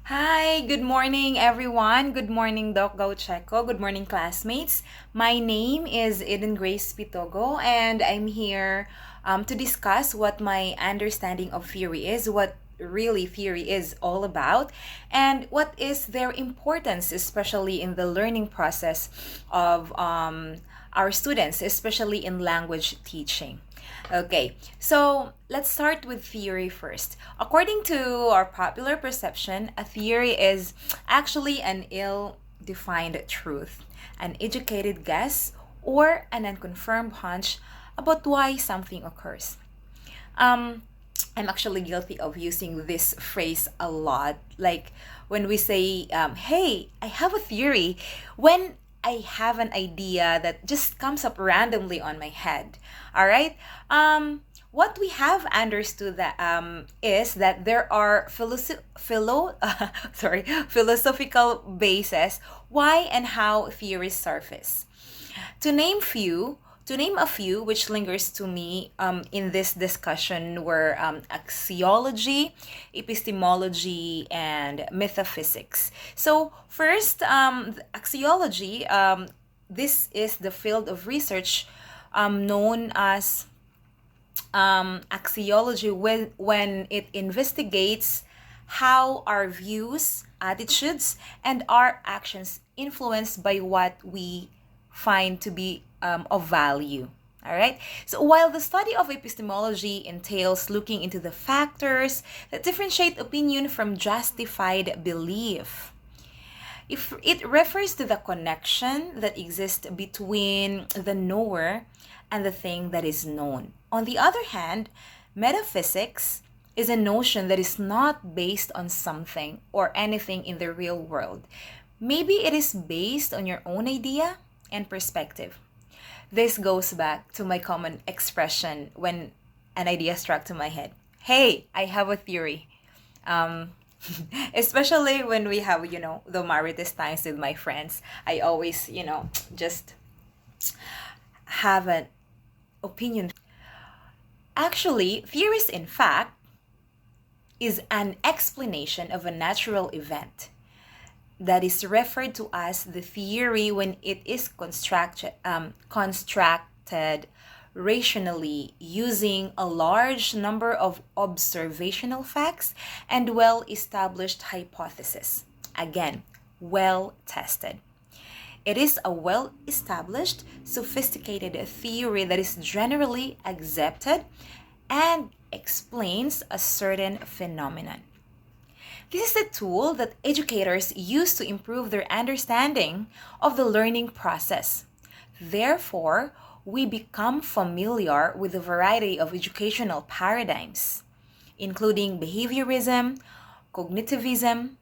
Hi, good morning everyone. Good morning Doc Gaucheco. Good morning classmates. My name is Eden Grace Pitogo and I'm here to discuss what my understanding of theory is, what really theory is all about, and what is their importance, especially in the learning process of our students, especially in language teaching. Okay, so let's start with theory first. According to our popular perception, a theory is actually an ill defined truth, an educated guess, or an unconfirmed hunch about why something occurs. Um, I'm actually guilty of using this phrase a lot. Like when we say, hey, I have a theory, when I have an idea that just comes up randomly on my head. All right. What we have understood that is that there are philosophical bases why and how theories surface. To name few, to name a few which lingers to me in this discussion were axiology, epistemology, and metaphysics. So first, axiology. This is the field of research known as axiology when it investigates how our views, attitudes, and our actions influenced by what we find to be of value. All right. So while the study of epistemology entails looking into the factors that differentiate opinion from justified belief, if it refers to the connection that exists between the knower and the thing that is known. On the other hand, metaphysics is a notion that is not based on something or anything in the real world. Maybe it is based on your own idea and perspective. This goes back to my common expression when an idea struck to my head. Hey, I have a theory. Um, Especially when we have, the marites times with my friends. I always, just have an opinion. Actually, theories, in fact, is an explanation of a natural event that is referred to as the theory when it is constructed rationally using a large number of observational facts and well-established hypotheses. Again, well tested. It is a well-established, sophisticated theory that is generally accepted and explains a certain phenomenon. This is a tool that educators use to improve their understanding of the learning process. Therefore, we become familiar with a variety of educational paradigms, including behaviorism, cognitivism,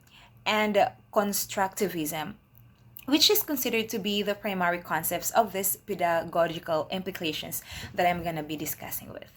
and constructivism, which is considered to be the primary concepts of these pedagogical implications that I'm going to be discussing with.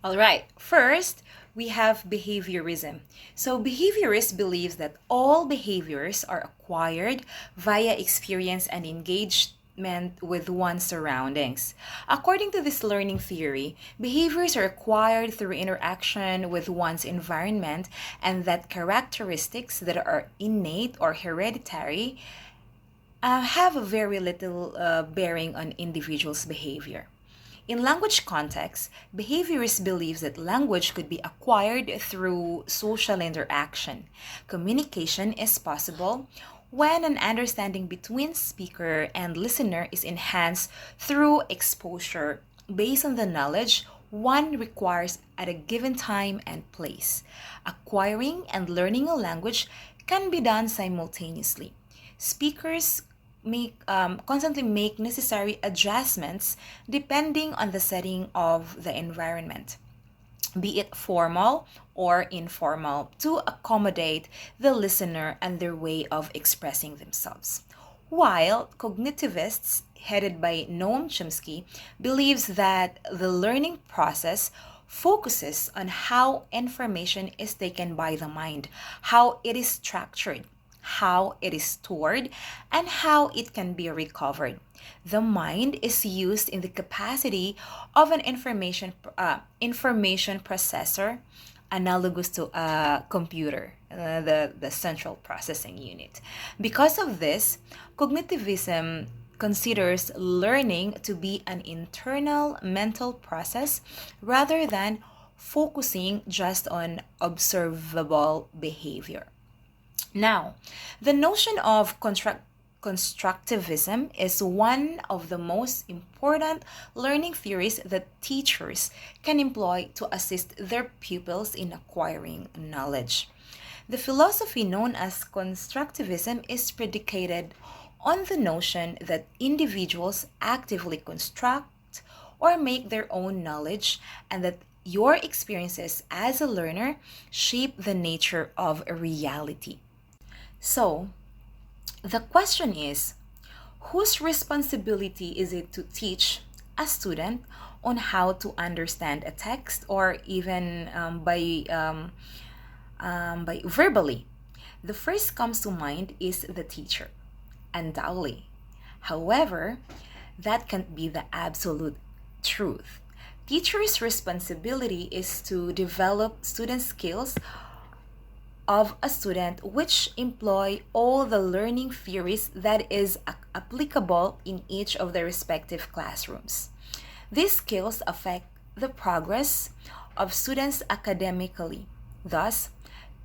All right, first, we have behaviorism. So, behaviorist believes that all behaviors are acquired via experience and engagement with one's surroundings. According to this learning theory, behaviors are acquired through interaction with one's environment, and that characteristics that are innate or hereditary have very little bearing on individuals' behavior. In language context, behaviorists believe that language could be acquired through social interaction. Communication is possible when an understanding between speaker and listener is enhanced through exposure based on the knowledge one requires at a given time and place. Acquiring and learning a language can be done simultaneously. Speakers constantly make necessary adjustments depending on the setting of the environment, be it formal or informal, to accommodate the listener and their way of expressing themselves. While cognitivists, headed by Noam Chomsky, believes that the learning process focuses on how information is taken by the mind, how it is structured, how it is stored, and how it can be recovered. The mind is used in the capacity of an information processor, analogous to a computer, the central processing unit. Because of this, cognitivism considers learning to be an internal mental process rather than focusing just on observable behavior. Now, the notion of constructivism is one of the most important learning theories that teachers can employ to assist their pupils in acquiring knowledge. The philosophy known as constructivism is predicated on the notion that individuals actively construct or make their own knowledge, and that your experiences as a learner shape the nature of a reality. So, the question is, whose responsibility is it to teach a student on how to understand a text, or even by verbally? The first comes to mind is the teacher, undoubtedly. However, that can't be the absolute truth. Teachers' responsibility is to develop student skills of a student which employ all the learning theories that is applicable in each of the respective classrooms. These skills affect the progress of students academically, thus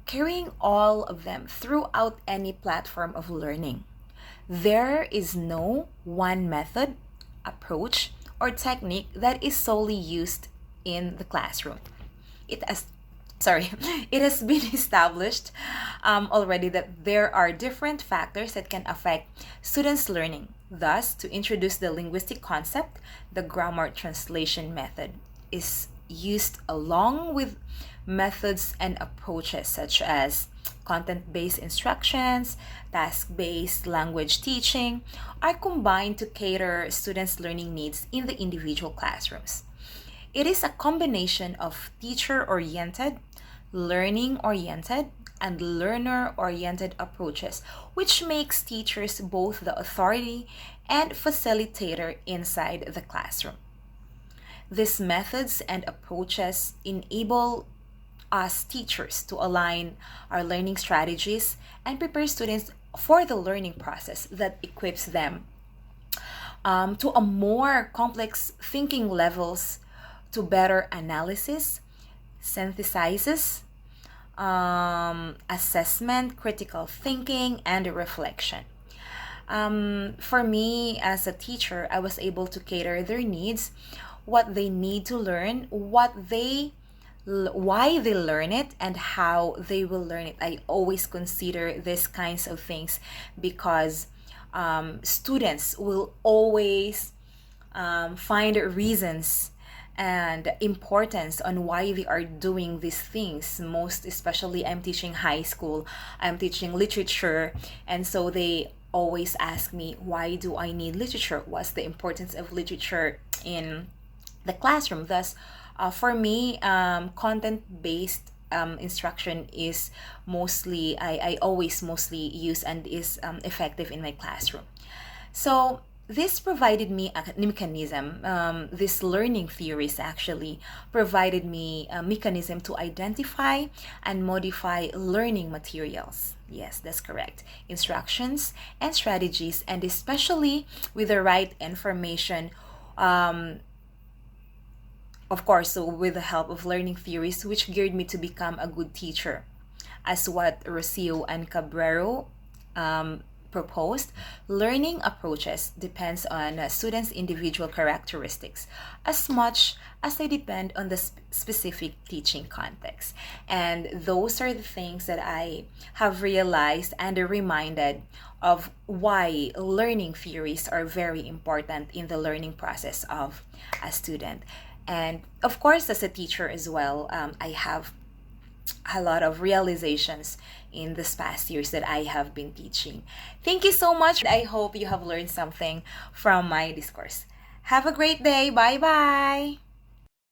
carrying all of them throughout any platform of learning. There is no one method, approach, or technique that is solely used in the classroom. It has it has been established already that there are different factors that can affect students' learning. Thus, to introduce the linguistic concept, the grammar translation method is used along with methods and approaches such as content-based instructions, task-based language teaching are combined to cater students' learning needs in the individual classrooms. It is a combination of teacher-oriented, learning-oriented, and learner-oriented approaches, which makes teachers both the authority and facilitator inside the classroom. These methods and approaches enable us teachers to align our learning strategies and prepare students for the learning process that equips them to a more complex thinking levels, to better analysis, synthesizes, assessment, critical thinking, and reflection. For me as a teacher, I was able to cater their needs, what they need to learn, why they learn it, and how they will learn it. I always consider these kinds of things because students will always find reasons and importance on why they are doing these things. Most especially, I'm teaching high school, I'm teaching literature, and so they always ask me, why do I need literature? What's the importance of literature in the classroom? Thus, for me, content-based instruction is mostly, I always mostly use and is effective in my classroom. So this provided me a mechanism, this learning theories actually provided me a mechanism to identify and modify learning materials. Yes, that's correct. Instructions and strategies, and especially with the right information, of course, so with the help of learning theories, which geared me to become a good teacher. As what Rocio and Cabrero proposed, learning approaches depends on students' individual characteristics as much as they depend on the specific teaching context. And those are the things that I have realized and are reminded of why learning theories are very important in the learning process of a student. And of course, as a teacher as well, I have a lot of realizations in this past years that I have been teaching. Thank you so much. I hope you have learned something from my discourse. Have a great day. Bye bye.